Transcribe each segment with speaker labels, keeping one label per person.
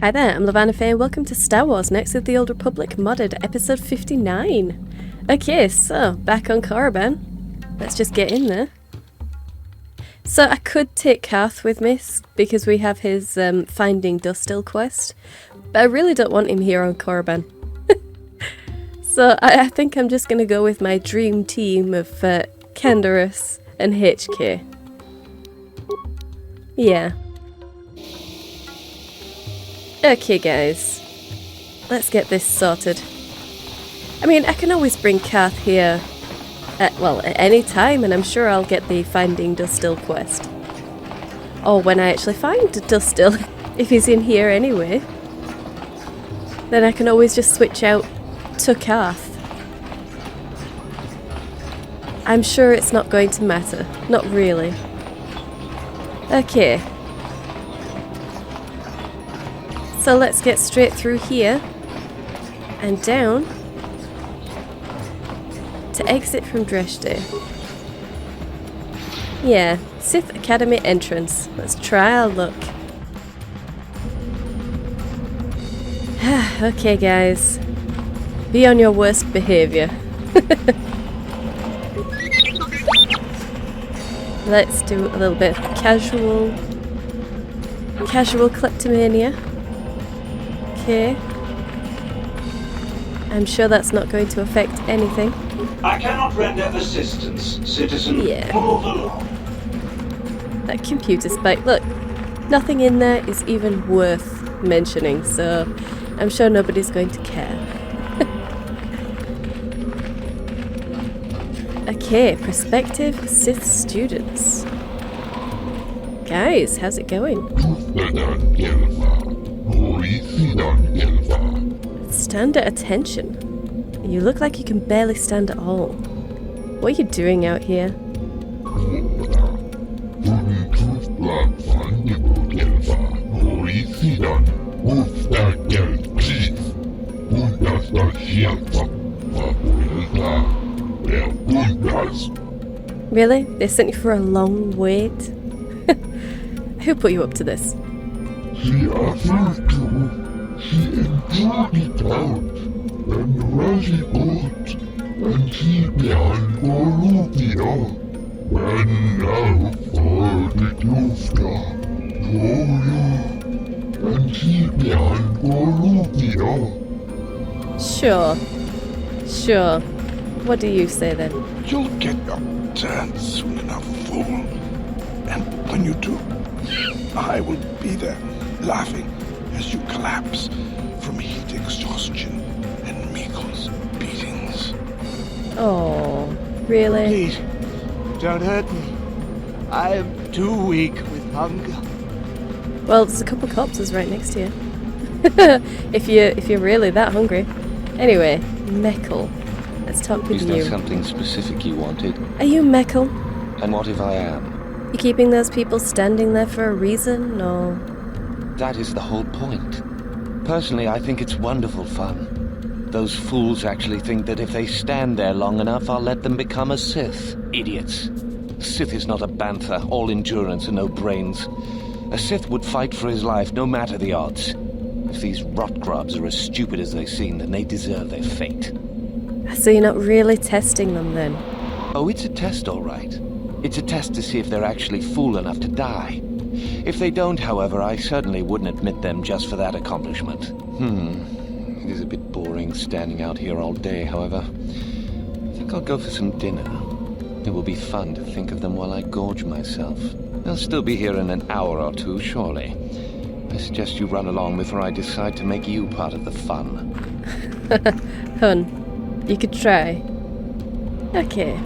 Speaker 1: Hi there, I'm Lavana Faye and welcome to Star Wars Next of the Old Republic Modded, episode 59. Okay, so, back on Korriban. Let's just get in there. So I could take Karth with me, because we have his Finding Dustil quest, but I really don't want him here on Korriban. So I think I'm just going to go with my dream team of Canderous and HK. Yeah. Okay guys, let's get this sorted. I mean, I can always bring Karth here at any time, and I'm sure I'll get the Finding Dustil quest. Or when I actually find Dustil, if he's in here anyway. Then I can always just switch out to Karth. I'm sure it's not going to matter. Not really. Okay. So let's get straight through here and down to exit from Dreshte. Yeah, Sith Academy entrance. Let's try our luck. Okay guys, be on your worst behaviour. Let's do a little bit of casual kleptomania. Okay. I'm sure that's not going to affect anything.
Speaker 2: I cannot render assistance, citizen.
Speaker 1: Yeah.
Speaker 2: Move along.
Speaker 1: That computer spike. Look, nothing in there is even worth mentioning, so I'm sure nobody's going to care. Okay, prospective Sith students. Guys, how's it going? Stand at attention. You look like you can barely stand at all. What are you doing out here? Really? They sent you for a long wait? Who put you up to this?
Speaker 3: She offered to. She enjoyed it out. And Raji got. And she began Korriban. When now for the Yuthura Ban. And she began Korriban.
Speaker 1: Sure. What do you say then?
Speaker 4: You'll get your turn soon enough, fool. And when you do, I will be there, laughing as you collapse from heat exhaustion and Miko's beatings.
Speaker 1: Oh, really?
Speaker 5: Please, don't hurt me. I am too weak with hunger.
Speaker 1: Well, there's a couple of corpses right next to you. if you're really that hungry. Anyway, Mekl. Let's talk with you.
Speaker 6: Is there something specific you wanted?
Speaker 1: Are you Mekl?
Speaker 6: And what if I am?
Speaker 1: You keeping those people standing there for a reason, or...?
Speaker 6: That is the whole point. Personally, I think it's wonderful fun. Those fools actually think that if they stand there long enough, I'll let them become a Sith. Idiots. Sith is not a bantha, all endurance and no brains. A Sith would fight for his life, no matter the odds. If these rot grubs are as stupid as they seem, then they deserve their fate.
Speaker 1: So you're not really testing them, then?
Speaker 6: Oh, it's a test, all right. It's a test to see if they're actually fool enough to die. If they don't, however, I certainly wouldn't admit them just for that accomplishment. It is a bit boring standing out here all day, however. I think I'll go for some dinner. It will be fun to think of them while I gorge myself. They'll still be here in an hour or two, surely. I suggest you run along before I decide to make you part of the fun.
Speaker 1: Hun, you could try. Okay.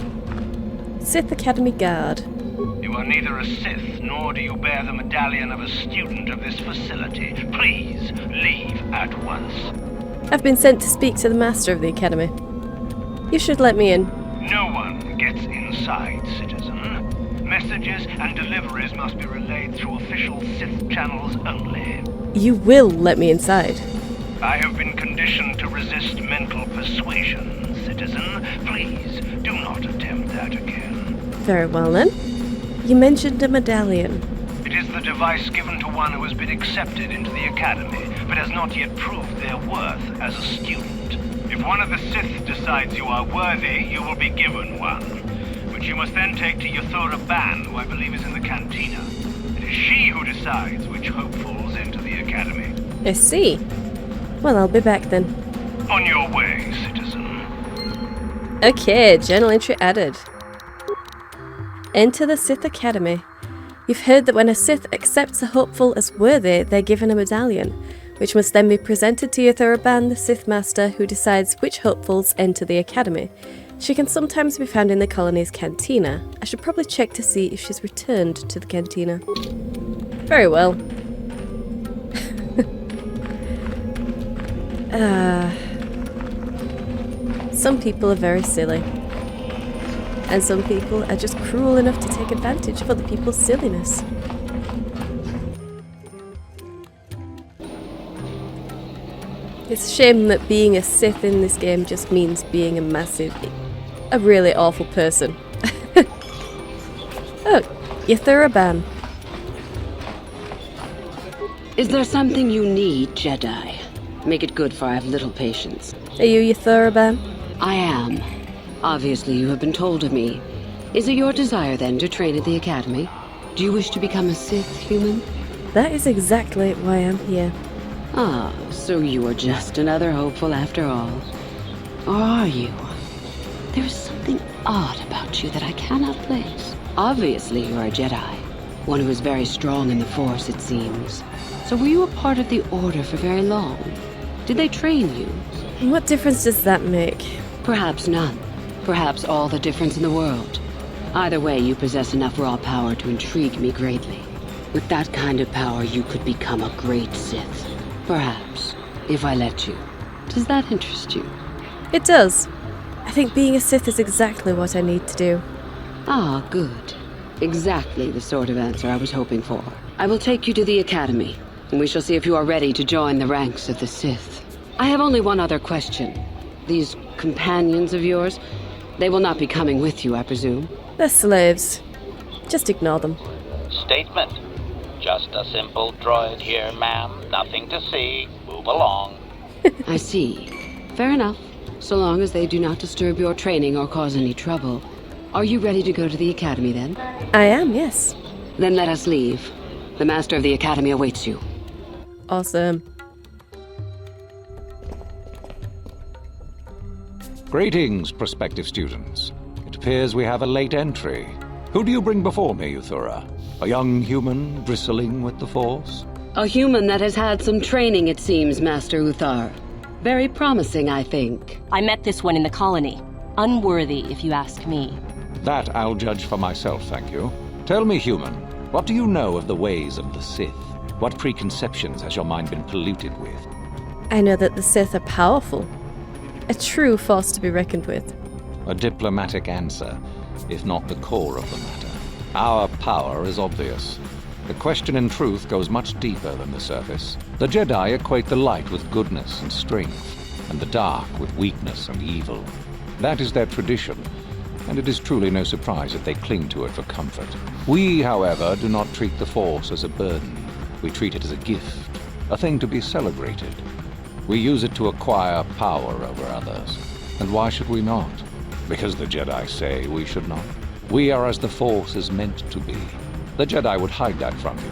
Speaker 1: Sith Academy Guard.
Speaker 7: You are neither a Sith, nor do you bear the medallion of a student of this facility. Please, leave at once.
Speaker 1: I've been sent to speak to the Master of the Academy. You should let me in.
Speaker 7: No one gets inside, citizen. Messages and deliveries must be relayed through official Sith channels only.
Speaker 1: You will let me inside.
Speaker 7: I have been conditioned to resist mental persuasion, citizen. Please, do not attempt that again.
Speaker 1: Very well then. You mentioned a medallion.
Speaker 7: It is the device given to one who has been accepted into the Academy. but has not yet proved their worth as a student. If one of the Sith decides you are worthy, you will be given one, which you must then take to Yuthura Ban, who I believe is in the Cantina. It is she who decides which hopefuls enter the Academy.
Speaker 1: I see. Well, I'll be back then.
Speaker 7: On your way, citizen.
Speaker 1: Okay, journal entry added. Enter the Sith Academy. You've heard that when a Sith accepts a hopeful as worthy, they're given a medallion, which must then be presented to Yuthura Ban, the Sith Master, who decides which hopefuls enter the Academy. She can sometimes be found in the colony's Cantina. I should probably check to see if she's returned to the Cantina. Very well. Some people are very silly. And some people are just cruel enough to take advantage of other people's silliness. It's a shame that being a Sith in this game just means being a really awful person. Oh, Yuthura Ban.
Speaker 8: Is there something you need, Jedi? Make it good, for I have little patience.
Speaker 1: Are you Yuthura Ban?
Speaker 8: I am. Obviously, you have been told of me. Is it your desire, then, to train at the Academy? Do you wish to become a Sith human?
Speaker 1: That is exactly why I'm here.
Speaker 8: Ah, so you are just another hopeful after all. Or are you? There is something odd about you that I cannot place. Obviously, you are a Jedi. One who is very strong in the Force, it seems. So were you a part of the Order for very long? Did they train you?
Speaker 1: What difference does that make?
Speaker 8: Perhaps none. Perhaps all the difference in the world. Either way, you possess enough raw power to intrigue me greatly. With that kind of power, you could become a great Sith. Perhaps, if I let you. Does that interest you?
Speaker 1: It does. I think being a Sith is exactly what I need to do.
Speaker 8: Ah, good. Exactly the sort of answer I was hoping for. I will take you to the Academy, and we shall see if you are ready to join the ranks of the Sith. I have only one other question. These companions of yours, they will not be coming with you, I presume?
Speaker 1: They're slaves. Just ignore them.
Speaker 9: Statement. Just a simple droid here, ma'am. Nothing to see. Move along.
Speaker 8: I see. Fair enough. So long as they do not disturb your training or cause any trouble. Are you ready to go to the Academy, then?
Speaker 1: I am, yes.
Speaker 8: Then let us leave. The Master of the Academy awaits you.
Speaker 1: Awesome.
Speaker 6: Greetings, prospective students. It appears we have a late entry. Who do you bring before me, Yuthura? A young human bristling with the Force?
Speaker 8: A human that has had some training, it seems, Master Uthar. Very promising, I think.
Speaker 10: I met this one in the colony. Unworthy, if you ask me.
Speaker 6: That I'll judge for myself, thank you. Tell me, human, what do you know of the ways of the Sith? What preconceptions has your mind been polluted with?
Speaker 1: I know that the Sith are powerful. A true force to be reckoned with.
Speaker 6: A diplomatic answer, if not the core of the matter. Our power is obvious. The question in truth goes much deeper than the surface. The Jedi equate the light with goodness and strength, and the dark with weakness and evil. That is their tradition, and it is truly no surprise that they cling to it for comfort. We, however, do not treat the Force as a burden. We treat it as a gift, a thing to be celebrated. We use it to acquire power over others. And why should we not? Because the Jedi say we should not. We are as the Force is meant to be. The Jedi would hide that from you.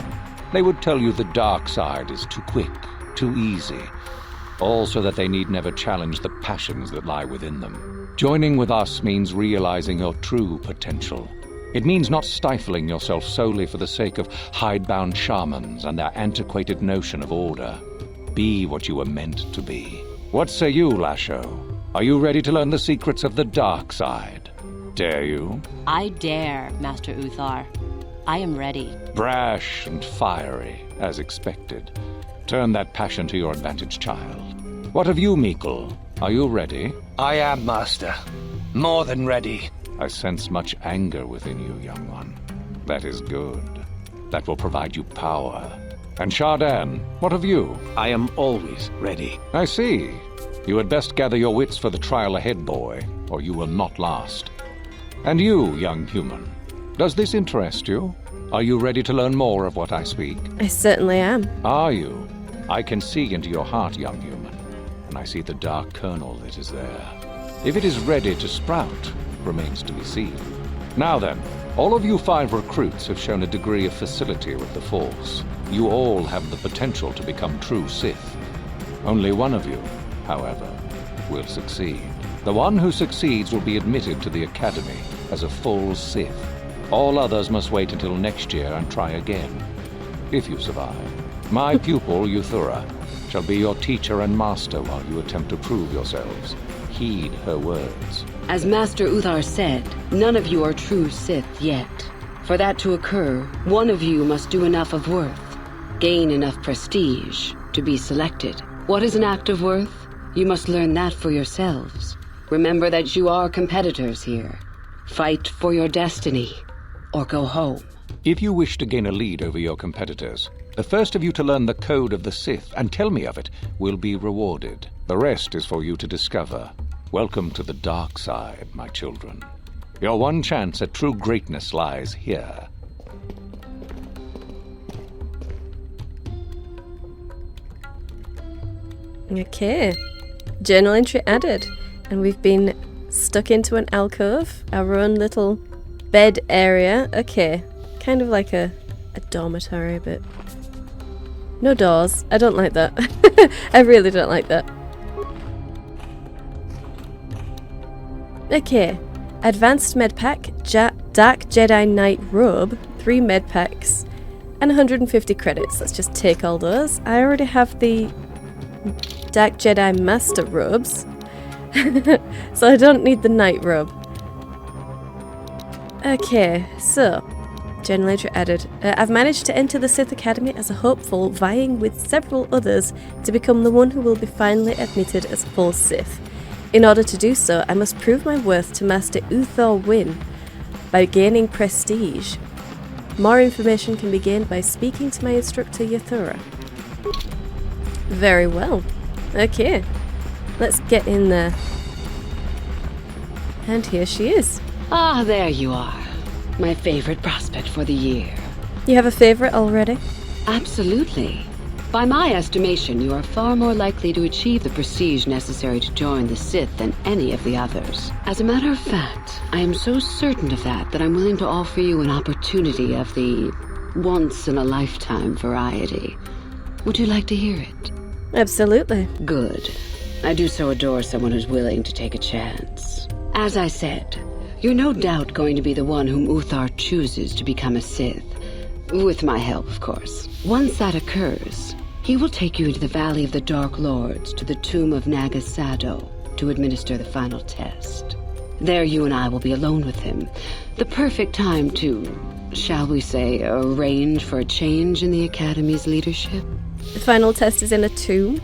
Speaker 6: They would tell you the dark side is too quick, too easy. All so that they need never challenge the passions that lie within them. Joining with us means realizing your true potential. It means not stifling yourself solely for the sake of hidebound shamans and their antiquated notion of order. Be what you were meant to be. What say you, Lasho? Are you ready to learn the secrets of the dark side? Dare you?
Speaker 10: I dare, Master Uthar. I am ready.
Speaker 6: Brash and fiery, as expected. Turn that passion to your advantage, child. What of you, Meekle? Are you ready?
Speaker 5: I am, Master. More than ready.
Speaker 6: I sense much anger within you, young one. That is good. That will provide you power. And Shardan, what of you?
Speaker 5: I am always ready.
Speaker 6: I see. You had best gather your wits for the trial ahead, boy, or you will not last. And you, young human, does this interest you? Are you ready to learn more of what I speak?
Speaker 1: I certainly am.
Speaker 6: Are you? I can see into your heart, young human, and I see the dark kernel that is there. If it is ready to sprout, remains to be seen. Now then, all of you 5 recruits have shown a degree of facility with the Force. You all have the potential to become true Sith. Only one of you, however, will succeed. The one who succeeds will be admitted to the Academy as a full Sith. All others must wait until next year and try again, if you survive. My pupil, Yuthura, shall be your teacher and master while you attempt to prove yourselves. Heed her words.
Speaker 8: As Master Uthar said, none of you are true Sith yet. For that to occur, one of you must do enough of worth, gain enough prestige, to be selected. What is an act of worth? You must learn that for yourselves. Remember that you are competitors here. Fight for your destiny, or go home.
Speaker 6: If you wish to gain a lead over your competitors, the first of you to learn the code of the Sith and tell me of it will be rewarded. The rest is for you to discover. Welcome to the dark side, my children. Your one chance at true greatness lies here.
Speaker 1: Okay. Journal entry added. And we've been stuck into an alcove. Our own little bed area. Okay. Kind of like a dormitory, but... no doors. I don't like that. I really don't like that. Okay. Advanced medpack, Dark Jedi Knight robe, 3 medpacks, and 150 credits. Let's just take all those. I already have the Dark Jedi Master robes, so I don't need the Knight robe. Okay, so, journal entry added. I've managed to enter the Sith Academy as a hopeful, vying with several others to become the one who will be finally admitted as full Sith. In order to do so, I must prove my worth to Master Yuthura Ban by gaining prestige. More information can be gained by speaking to my instructor Yuthura. Very well. Okay, let's get in there. And here she is.
Speaker 8: Ah, there you are. My favorite prospect for the year.
Speaker 1: You have a favorite already?
Speaker 8: Absolutely. By my estimation, you are far more likely to achieve the prestige necessary to join the Sith than any of the others. As a matter of fact, I am so certain of that I'm willing to offer you an opportunity of the once-in-a-lifetime variety. Would you like to hear it?
Speaker 1: Absolutely.
Speaker 8: Good. I do so adore someone who's willing to take a chance. As I said, you're no doubt going to be the one whom Uthar chooses to become a Sith. With my help, of course. Once that occurs, he will take you into the Valley of the Dark Lords to the tomb of Nagasado to administer the final test. There you and I will be alone with him. The perfect time to, shall we say, arrange for a change in the Academy's leadership.
Speaker 1: The final test is in a tomb.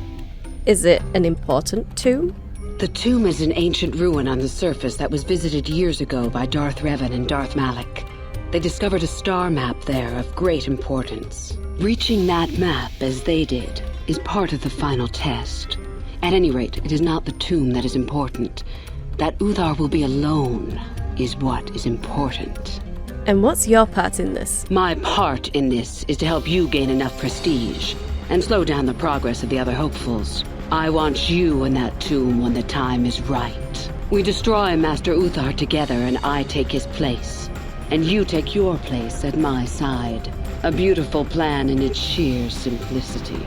Speaker 1: Is it an important tomb?
Speaker 8: The tomb is an ancient ruin on the surface that was visited years ago by Darth Revan and Darth Malak. They discovered a star map there of great importance. Reaching that map, as they did, is part of the final test. At any rate, it is not the tomb that is important. That Uthar will be alone is what is important.
Speaker 1: And what's your part in this?
Speaker 8: My part in this is to help you gain enough prestige and slow down the progress of the other hopefuls. I want you in that tomb when the time is right. We destroy Master Uthar together and I take his place. And you take your place at my side. A beautiful plan in its sheer simplicity.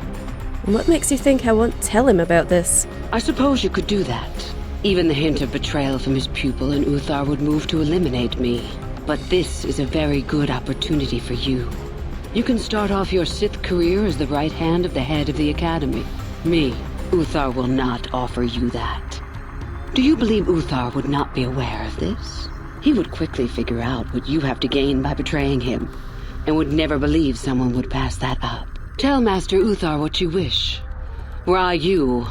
Speaker 1: And what makes you think I won't tell him about this?
Speaker 8: I suppose you could do that. Even the hint of betrayal from his pupil and Uthar would move to eliminate me. But this is a very good opportunity for you. You can start off your Sith career as the right hand of the head of the Academy. Me, Uthar will not offer you that. Do you believe Uthar would not be aware of this? He would quickly figure out what you have to gain by betraying him, and would never believe someone would pass that up. Tell Master Uthar what you wish. Were I you,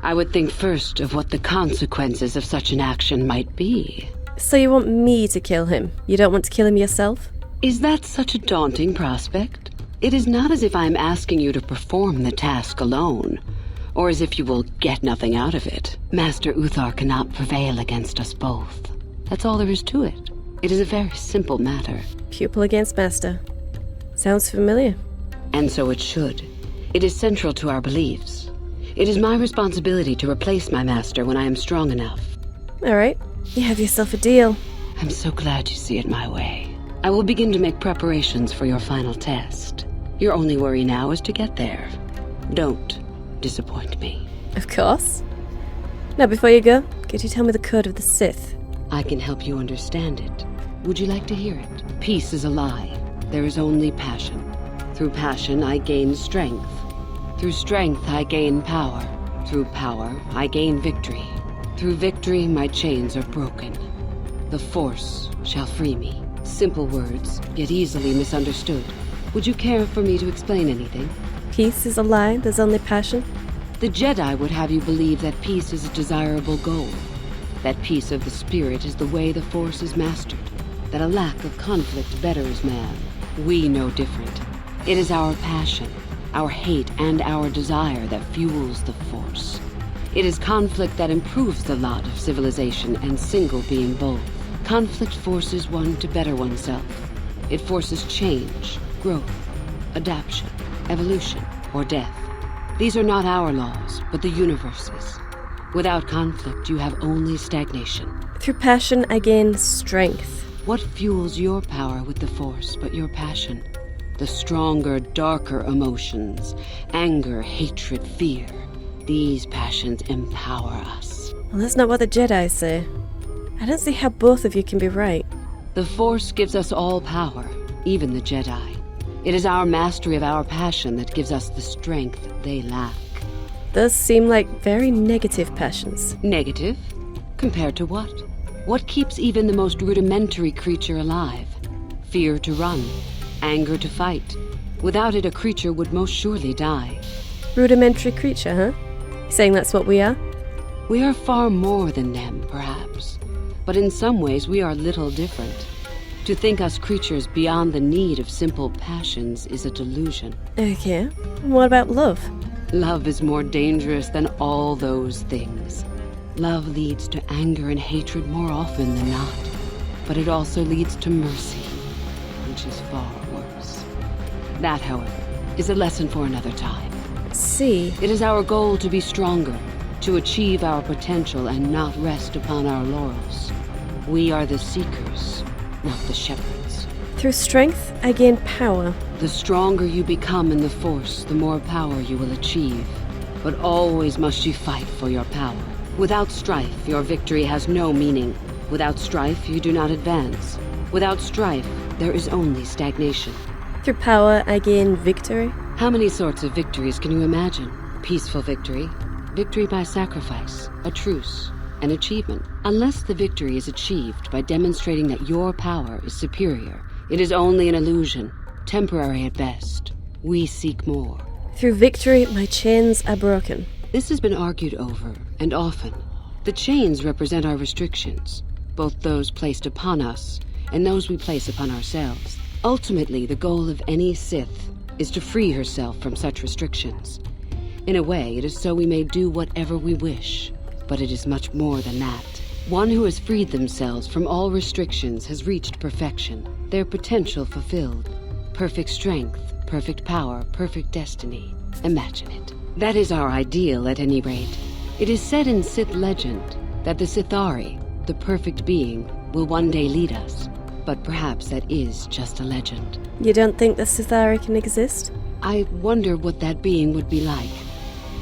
Speaker 8: I would think first of what the consequences of such an action might be.
Speaker 1: So you want me to kill him? You don't want to kill him yourself?
Speaker 8: Is that such a daunting prospect? It is not as if I am asking you to perform the task alone, or as if you will get nothing out of it. Master Uthar cannot prevail against us both. That's all there is to it. It is a very simple matter.
Speaker 1: Pupil against master. Sounds familiar.
Speaker 8: And so it should. It is central to our beliefs. It is my responsibility to replace my master when I am strong enough.
Speaker 1: Alright, you have yourself a deal.
Speaker 8: I'm so glad you see it my way. I will begin to make preparations for your final test. Your only worry now is to get there. Don't disappoint me.
Speaker 1: Of course. Now, before you go, could you tell me the code of the Sith?
Speaker 8: I can help you understand it. Would you like to hear it? Peace is a lie. There is only passion. Through passion, I gain strength. Through strength, I gain power. Through power, I gain victory. Through victory, my chains are broken. The Force shall free me. Simple words, yet easily misunderstood. Would you care for me to explain anything?
Speaker 1: Peace is a lie, there's only passion?
Speaker 8: The Jedi would have you believe that peace is a desirable goal. That peace of the spirit is the way the Force is mastered. That a lack of conflict betters man. We know different. It is our passion, our hate, and our desire that fuels the Force. It is conflict that improves the lot of civilization and single being both. Conflict forces one to better oneself. It forces change, growth, adaptation, evolution, or death. These are not our laws, but the universe's. Without conflict, you have only stagnation.
Speaker 1: Through passion, I gain strength.
Speaker 8: What fuels your power with the Force but your passion? The stronger, darker emotions. Anger, hatred, fear. These passions empower us.
Speaker 1: Well, that's not what the Jedi say. I don't see how both of you can be right.
Speaker 8: The Force gives us all power, even the Jedi. It is our mastery of our passion that gives us the strength they lack.
Speaker 1: Those seem like very negative passions.
Speaker 8: Negative? Compared to what? What keeps even the most rudimentary creature alive? Fear to run, anger to fight. Without it, a creature would most surely die.
Speaker 1: Rudimentary creature, huh? Saying that's what we are?
Speaker 8: We are far more than them, perhaps. But in some ways, we are little different. To think us creatures beyond the need of simple passions is a delusion.
Speaker 1: Okay. What about love?
Speaker 8: Love is more dangerous than all those things. Love leads to anger and hatred more often than not. But it also leads to mercy, which is far worse. That, however, is a lesson for another time.
Speaker 1: See.
Speaker 8: It is our goal to be stronger, to achieve our potential and not rest upon our laurels. We are the seekers, not the shepherds.
Speaker 1: Through strength, I gain power.
Speaker 8: The stronger you become in the Force, the more power you will achieve. But always must you fight for your power. Without strife, your victory has no meaning. Without strife, you do not advance. Without strife, there is only stagnation.
Speaker 1: Through power, I gain victory.
Speaker 8: How many sorts of victories can you imagine? Peaceful victory, victory by sacrifice, a truce, an achievement. Unless the victory is achieved by demonstrating that your power is superior, it is only an illusion, temporary at best. We seek more.
Speaker 1: Through victory, my chains are broken.
Speaker 8: This has been argued over, and often. The chains represent our restrictions, both those placed upon us and those we place upon ourselves. Ultimately, the goal of any Sith is to free herself from such restrictions. In a way, it is so we may do whatever we wish, but it is much more than that. One who has freed themselves from all restrictions has reached perfection, their potential fulfilled. Perfect strength, perfect power, perfect destiny. Imagine it. That is our ideal, at any rate. It is said in Sith legend that the Sithari, the perfect being, will one day lead us. But perhaps that is just a legend.
Speaker 1: You don't think the Sithari can exist?
Speaker 8: I wonder what that being would be like.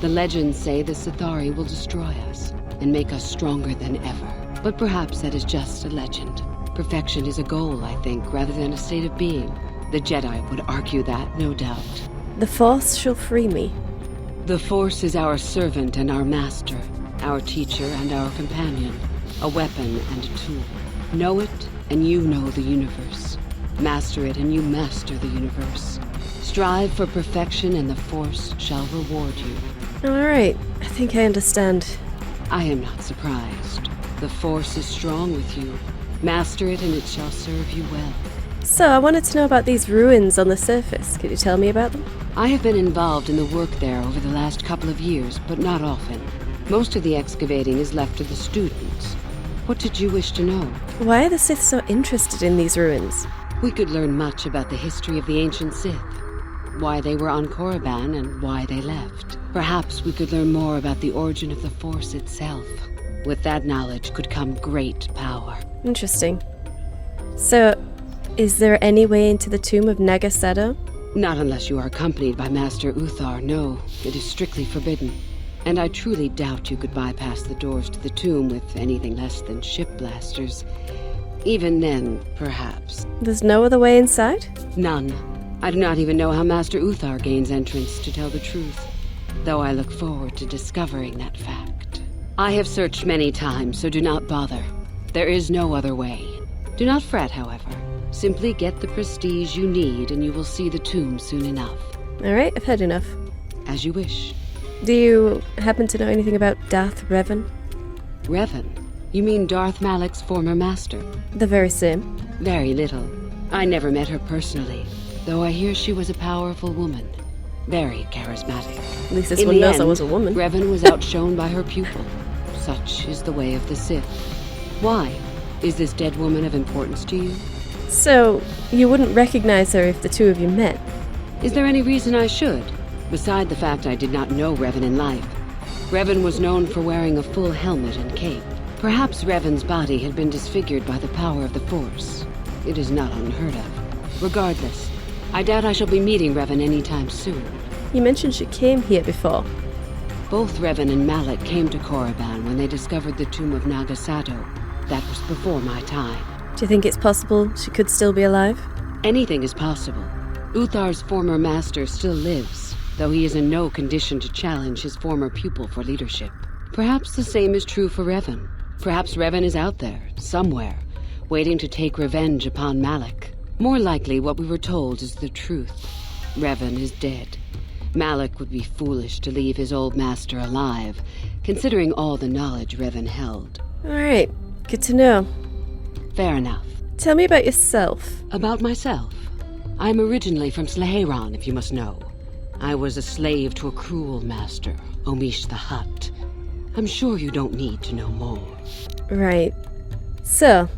Speaker 8: The legends say the Sithari will destroy us and make us stronger than ever. But perhaps that is just a legend. Perfection is a goal, I think, rather than a state of being. The Jedi would argue that, no doubt.
Speaker 1: The Force shall free me.
Speaker 8: The Force is our servant and our master, our teacher and our companion, a weapon and a tool. Know it, and you know the universe. Master it, and you master the universe. Strive for perfection, and the Force shall reward you.
Speaker 1: Alright, I think I understand.
Speaker 8: I am not surprised. The Force is strong with you. Master it, and it shall serve you well.
Speaker 1: So, I wanted to know about these ruins on the surface. Could you tell me about them?
Speaker 8: I have been involved in the work there over the last couple of years, but not often. Most of the excavating is left to the students. What did you wish to know?
Speaker 1: Why are the Sith so interested in these ruins?
Speaker 8: We could learn much about the history of the ancient Sith. why they were on Korriban and why they left. Perhaps we could learn more about the origin of the Force itself. With that knowledge could come great power.
Speaker 1: Interesting. So, is there any way into the tomb of Nagasado?
Speaker 8: Not unless you are accompanied by Master Uthar, no. It is strictly forbidden. And I truly doubt you could bypass the doors to the tomb with anything less than ship blasters. Even then, perhaps.
Speaker 1: There's no other way inside?
Speaker 8: None. I do not even know how Master Uthar gains entrance, to tell the truth. Though I look forward to discovering that fact. I have searched many times, so do not bother. There is no other way. Do not fret, however. Simply get the prestige you need and you will see the tomb soon enough.
Speaker 1: Alright, I've heard enough.
Speaker 8: As you wish.
Speaker 1: Do you happen to know anything about Darth Revan?
Speaker 8: Revan? You mean Darth Malak's former master?
Speaker 1: The very same.
Speaker 8: Very little. I never met her personally, though I hear she was a powerful woman. Very charismatic.
Speaker 1: At least this one knows I was a woman.
Speaker 8: Revan was outshone by her pupil. Such is the way of the Sith. Why? Is this dead woman of importance to you?
Speaker 1: So, you wouldn't recognize her if the two of you met?
Speaker 8: Is there any reason I should? Beside the fact I did not know Revan in life. Revan was known for wearing a full helmet and cape. Perhaps Revan's body had been disfigured by the power of the Force. It is not unheard of. Regardless, I doubt I shall be meeting Revan anytime soon.
Speaker 1: You mentioned she came here before.
Speaker 8: Both Revan and Malak came to Korriban when they discovered the tomb of Nagasado. That was before my time.
Speaker 1: Do you think it's possible she could still be alive?
Speaker 8: Anything is possible. Uthar's former master still lives, though he is in no condition to challenge his former pupil for leadership. Perhaps the same is true for Revan. Perhaps Revan is out there, somewhere, waiting to take revenge upon Malak. More likely, what we were told is the truth. Revan is dead. Malak would be foolish to leave his old master alive, considering all the knowledge Revan held.
Speaker 1: Alright, good to know.
Speaker 8: Fair enough.
Speaker 1: Tell me about yourself.
Speaker 8: About myself? I'm originally from Sleheran, if you must know. I was a slave to a cruel master, Omish the Hutt. I'm sure you don't need to know more.
Speaker 1: Right. So,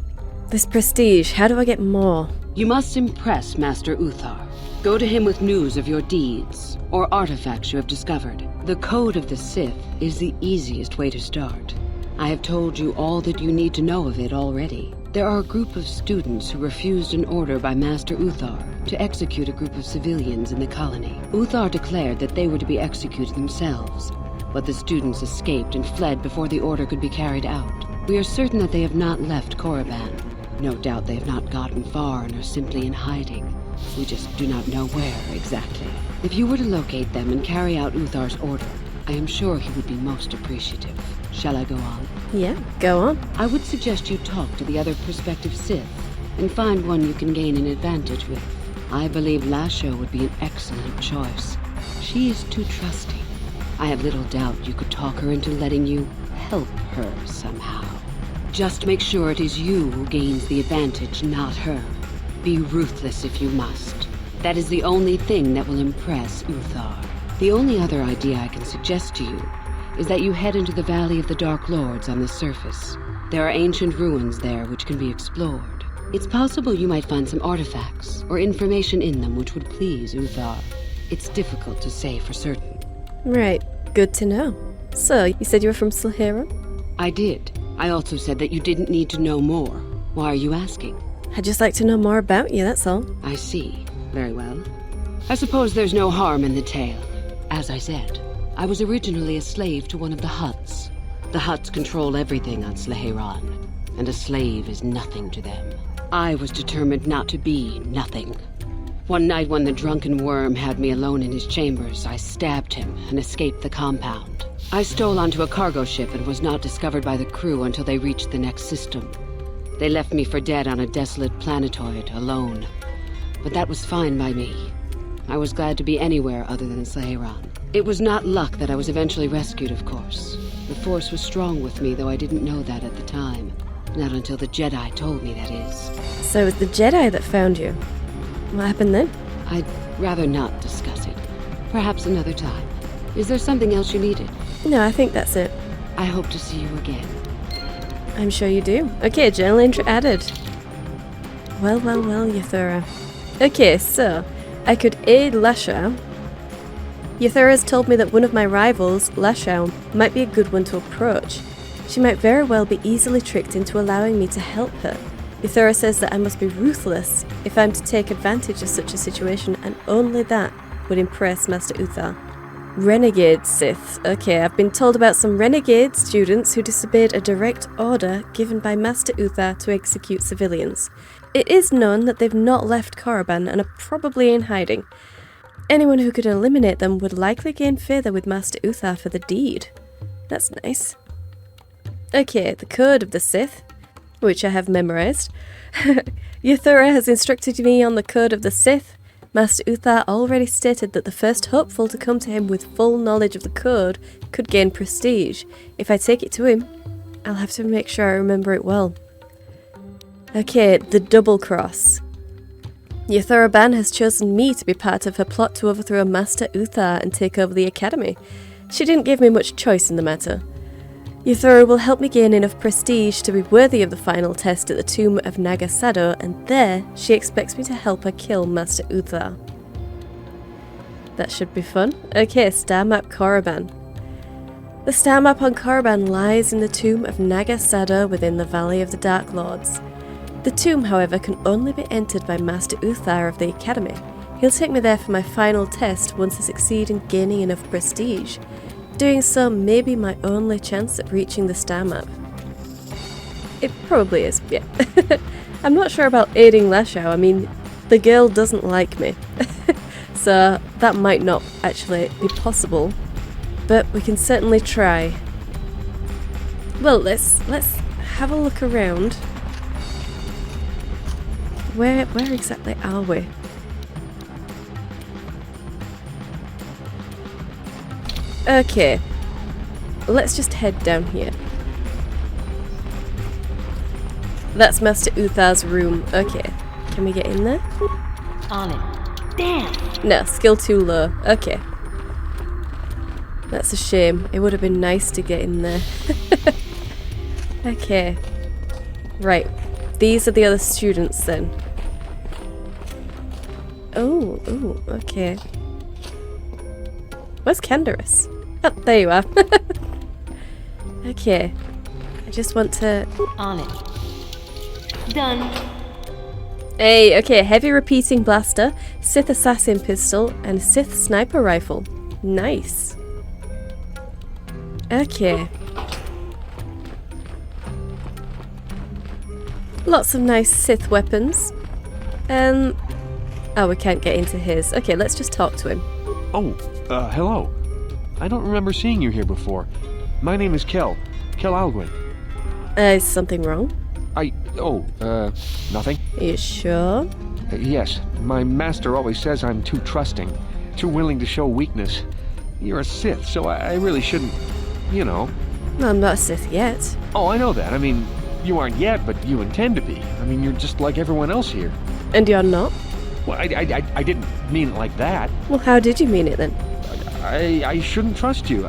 Speaker 1: this prestige, how do I get more?
Speaker 8: You must impress Master Uthar. Go to him with news of your deeds, or artifacts you have discovered. The Code of the Sith is the easiest way to start. I have told you all that you need to know of it already. There are a group of students who refused an order by Master Uthar to execute a group of civilians in the colony. Uthar declared that they were to be executed themselves, but the students escaped and fled before the order could be carried out. We are certain that they have not left Korriban. No doubt they have not gotten far and are simply in hiding. We just do not know where exactly. If you were to locate them and carry out Uthar's order, I am sure he would be most appreciative. Shall I go on?
Speaker 1: Yeah, go on.
Speaker 8: I would suggest you talk to the other prospective Sith and find one you can gain an advantage with. I believe Lasho would be an excellent choice. She is too trusting. I have little doubt you could talk her into letting you help her somehow. Just make sure it is you who gains the advantage, not her. Be ruthless if you must. That is the only thing that will impress Uthar. The only other idea I can suggest to you is that you head into the Valley of the Dark Lords on the surface. There are ancient ruins there which can be explored. It's possible you might find some artifacts or information in them which would please Uthar. It's difficult to say for certain.
Speaker 1: Right, good to know. So, you said you were from Sleheran?
Speaker 8: I did. I also said that you didn't need to know more. Why are you asking?
Speaker 1: I'd just like to know more about you, that's all.
Speaker 8: I see. Very well. I suppose there's no harm in the tale. As I said, I was originally a slave to one of the Hutts. The Hutts control everything on Sleheran, and a slave is nothing to them. I was determined not to be nothing. One night when the drunken worm had me alone in his chambers, I stabbed him and escaped the compound. I stole onto a cargo ship and was not discovered by the crew until they reached the next system. They left me for dead on a desolate planetoid, alone. But that was fine by me. I was glad to be anywhere other than Sleheran. It was not luck that I was eventually rescued, of course. The Force was strong with me, though I didn't know that at the time. Not until the Jedi told me, that is.
Speaker 1: So it was the Jedi that found you. What happened then?
Speaker 8: I'd rather not discuss it. Perhaps another time. Is there something else you needed?
Speaker 1: No, I think that's it.
Speaker 8: I hope to see you again.
Speaker 1: I'm sure you do. Okay, journal entry added. Well, Yuthura. Okay, so, I could aid Lashao. Yuthura has told me that one of my rivals, Lashao, might be a good one to approach. She might very well be easily tricked into allowing me to help her. Yuthura says that I must be ruthless if I'm to take advantage of such a situation, and only that would impress Master Uthar. Renegade Sith. Okay, I've been told about some renegade students who disobeyed a direct order given by Master Uthar to execute civilians. It is known that they've not left Korriban and are probably in hiding. Anyone who could eliminate them would likely gain favour with Master Uthar for the deed. That's nice. Okay, the Code of the Sith, which I have memorised. Yuthura has instructed me on the Code of the Sith. Master Uthar already stated that the first hopeful to come to him with full knowledge of the code could gain prestige. If I take it to him, I'll have to make sure I remember it well. Okay, the double cross. Yuthura Ban has chosen me to be part of her plot to overthrow Master Uthar and take over the academy. She didn't give me much choice in the matter. Yuthura will help me gain enough prestige to be worthy of the final test at the tomb of Nagasado, and there she expects me to help her kill Master Uthar. That should be fun. Okay, star map Korriban. The star map on Korriban lies in the tomb of Nagasado within the Valley of the Dark Lords. The tomb, however, can only be entered by Master Uthar of the Academy. He'll take me there for my final test once I succeed in gaining enough prestige. Doing so may be my only chance at reaching the star map. It probably is, yeah. I'm not sure about aiding Lashao. I mean, the girl doesn't like me. So that might not actually be possible. But we can certainly try. Well, let's have a look around. Where exactly are we? Okay, let's just head down here. That's Master Uthar's room. Okay, can we get in there?
Speaker 10: On it. Damn!
Speaker 1: No, skill too low. Okay. That's a shame. It would have been nice to get in there. Okay. Right. These are the other students then. Oh, okay. Where's Candaris? Oh, there you are. Okay. I just want to...
Speaker 10: On it. Done.
Speaker 1: Hey, okay, heavy repeating blaster, Sith assassin pistol, and Sith sniper rifle. Nice. Okay. Lots of nice Sith weapons. Oh, we can't get into his. Okay, let's just talk to him.
Speaker 11: Oh, hello. I don't remember seeing you here before. My name is Kel Alguin.
Speaker 1: Is something wrong?
Speaker 11: Nothing.
Speaker 1: Are you sure?
Speaker 11: Yes, my master always says I'm too trusting, too willing to show weakness. You're a Sith, so I really shouldn't, you know.
Speaker 1: I'm not a Sith yet.
Speaker 11: Oh, I know that. I mean, you aren't yet, but you intend to be. I mean, you're just like everyone else here.
Speaker 1: And you're not?
Speaker 11: Well, I didn't mean it like that.
Speaker 1: Well, how did you mean it then?
Speaker 11: I shouldn't trust you.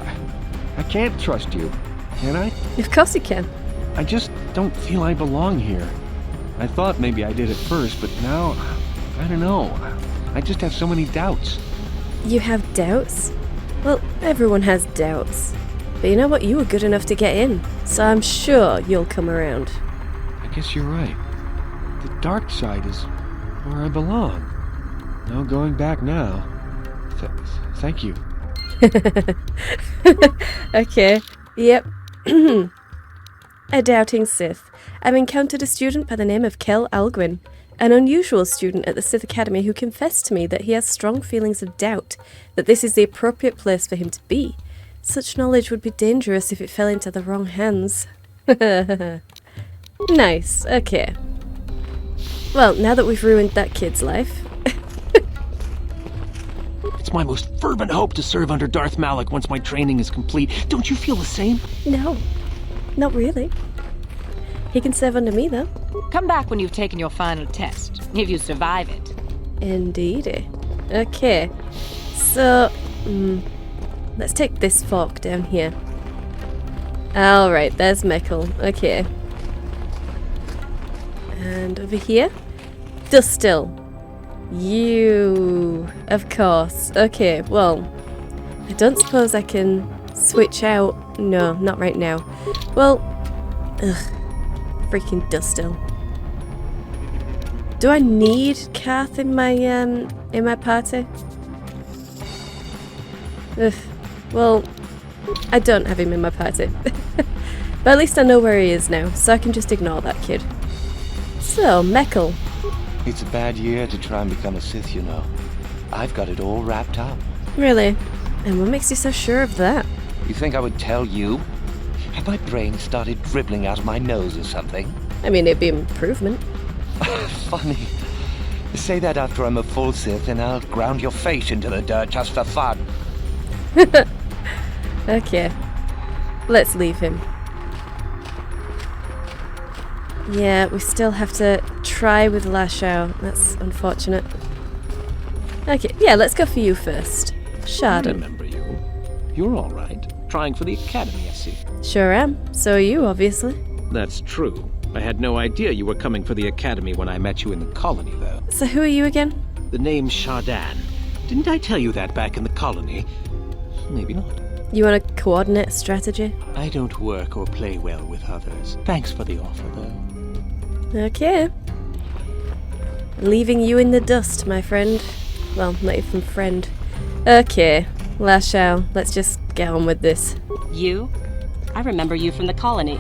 Speaker 11: I can't trust you. Can I?
Speaker 1: Of course you can.
Speaker 11: I just don't feel I belong here. I thought maybe I did at first, but now, I don't know. I just have so many doubts.
Speaker 1: You have doubts? Well, everyone has doubts. But you know what? You were good enough to get in, so I'm sure you'll come around.
Speaker 11: I guess you're right. The dark side is where I belong. No going back now. Thank you.
Speaker 1: Okay. Yep. A doubting Sith. I've encountered a student by the name of Kel Alguin, an unusual student at the Sith Academy who confessed to me that he has strong feelings of doubt, that this is the appropriate place for him to be. Such knowledge would be dangerous if it fell into the wrong hands. Nice, okay. Well, now that we've ruined that kid's life...
Speaker 12: It's my most fervent hope to serve under Darth Malak once my training is complete. Don't you feel the same?
Speaker 1: No, not really. He can serve under me, though.
Speaker 13: Come back when you've taken your final test, if you survive it.
Speaker 1: Indeedy. Okay, so... let's take this fork down here. Alright, there's Meckel. Okay. And over here? Just still. You, of course. Okay, well, I don't suppose I can switch out. No, not right now. Well, freaking Dustil. Do I need Kath in my party? Ugh. Well, I don't have him in my party. But at least I know where he is now, so I can just ignore that kid. So, Meckel.
Speaker 6: It's a bad year to try and become a Sith, you know. I've got it all wrapped up.
Speaker 1: Really? And what makes you so sure of that?
Speaker 6: You think I would tell you? Have my brain started dribbling out of my nose or something?
Speaker 1: I mean, it'd be an improvement.
Speaker 6: Funny. Say that after I'm a full Sith and I'll ground your face into the dirt just for fun.
Speaker 1: Okay. Let's leave him. Yeah, we still have to try with Lashao. That's unfortunate. Okay, yeah, let's go for you first. Sharden.
Speaker 12: I remember you. You're all right. Trying for the academy, I see.
Speaker 1: Sure am. So are you, obviously.
Speaker 12: That's true. I had no idea you were coming for the academy when I met you in the colony, though.
Speaker 1: So who are you again?
Speaker 12: The name's Shardan. Didn't I tell you that back in the colony? Maybe not.
Speaker 1: You want a coordinate strategy?
Speaker 12: I don't work or play well with others. Thanks for the offer, though.
Speaker 1: Okay. Leaving you in the dust, my friend. Well, not even friend. Okay, Lashao, let's just get on with this.
Speaker 10: You? I remember you from the colony.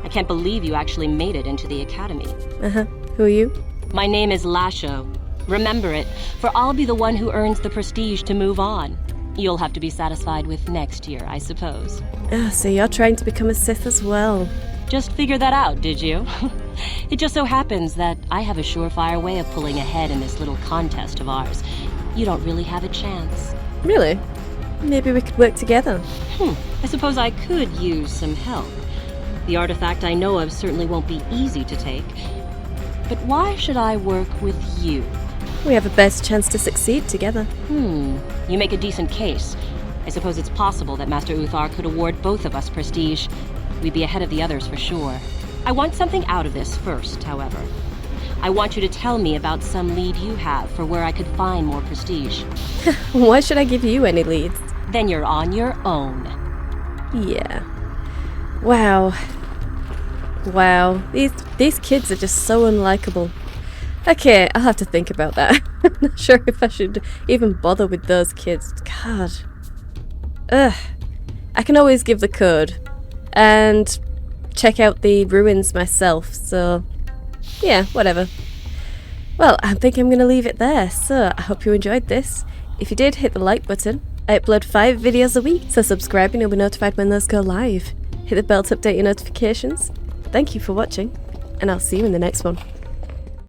Speaker 10: I can't believe you actually made it into the academy.
Speaker 1: Uh-huh. Who are you?
Speaker 10: My name is Lashao. Remember it, for I'll be the one who earns the prestige to move on. You'll have to be satisfied with next year, I suppose.
Speaker 1: Ah, so you're trying to become a Sith as well.
Speaker 10: Just figured that out, did you? It just so happens that I have a surefire way of pulling ahead in this little contest of ours. You don't really have a chance.
Speaker 1: Really? Maybe we could work together.
Speaker 10: I suppose I could use some help. The artifact I know of certainly won't be easy to take. But why should I work with you?
Speaker 1: We have a best chance to succeed together.
Speaker 10: You make a decent case. I suppose it's possible that Master Uthar could award both of us prestige. We'd be ahead of the others for sure. I want something out of this first, however. I want you to tell me about some lead you have for where I could find more prestige.
Speaker 1: Why should I give you any leads?
Speaker 10: Then you're on your own.
Speaker 1: Yeah. Wow. Wow. These kids are just so unlikable. Okay, I'll have to think about that. I'm not sure if I should even bother with those kids. God. Ugh. I can always give the code. And check out the ruins myself, so yeah, whatever. Well, I think I'm going to leave it there, so I hope you enjoyed this. If you did, hit the like button. I upload 5 videos a week, so subscribe and you'll be notified when those go live. Hit the bell to update your notifications. Thank you for watching, and I'll see you in the next one.